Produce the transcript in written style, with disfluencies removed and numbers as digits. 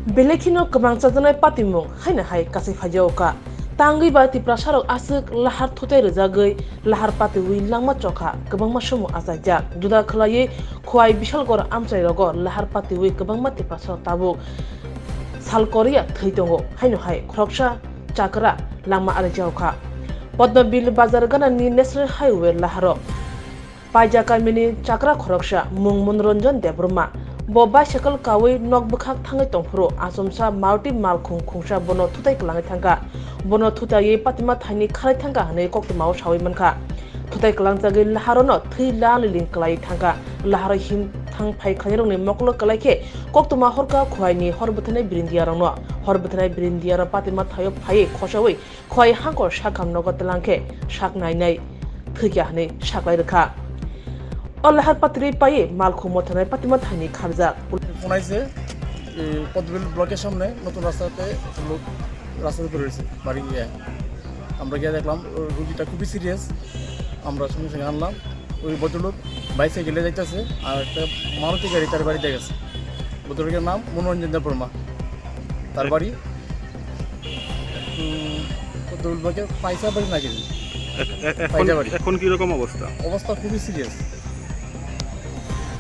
Belekino kebang cajanai patimung haina hai kasih fajauka. Tanggi ba tipra sarok asuk lahar thotai rejagai lahar pati wi langma chokha kebang ma sumu asajak juda khlai khwai bishal gor amchai rogo lahar pati wi kebang ma tipra sarok tabu sal korea thaitongo haino hai khoroksa chakra langma arjauka Podnobil bazar gana ni national highway laharo Paijaka mini chakra khoroksa mung Monronjon Debroma bo bicycle kawi nok bukhak thangai tongphro asomsa mauti malkhung khungsa bono thutai klangai thangka bono thutai patima thani kharai thangka hane koktmao sawi mankha thutai klangjagi laharono thui lalilin klai thangka laharo him thang phai khanirongni moklo kalaike koktma horka khwaini horbuthane brindiarongno horbuthane brindiara patima thayo phai khosawi khwai hangkor sakam nogot langke saknai nai thikya hane saklai rakha Allahar patri paye malkhung mothane patima thani kharjak শোনাইছে Padmabil ব্লকের সামনে নতুন রাস্তাতে লোক রাস্তাতে পড়ে রয়েছে বাড়ি গিয়ে আমরা গিয়ে দেখলাম রুগীটা খুবই সিরিয়াস আমরা সঙ্গে সঙ্গে আনলাম ওই ভদ্রলোক বাইসাইকেলে যাইতেছে আর একটা মারুতি গাড়ি তার বাড়িতে গেছে ভদ্রলোকের নাম মনোরঞ্জন দেববর্মা তার বাড়ি পদ্মবিল ব্লকের পাইসা বাড়ি না গেলি এখন কি রকম অবস্থা অবস্থা খুবই সিরিয়াস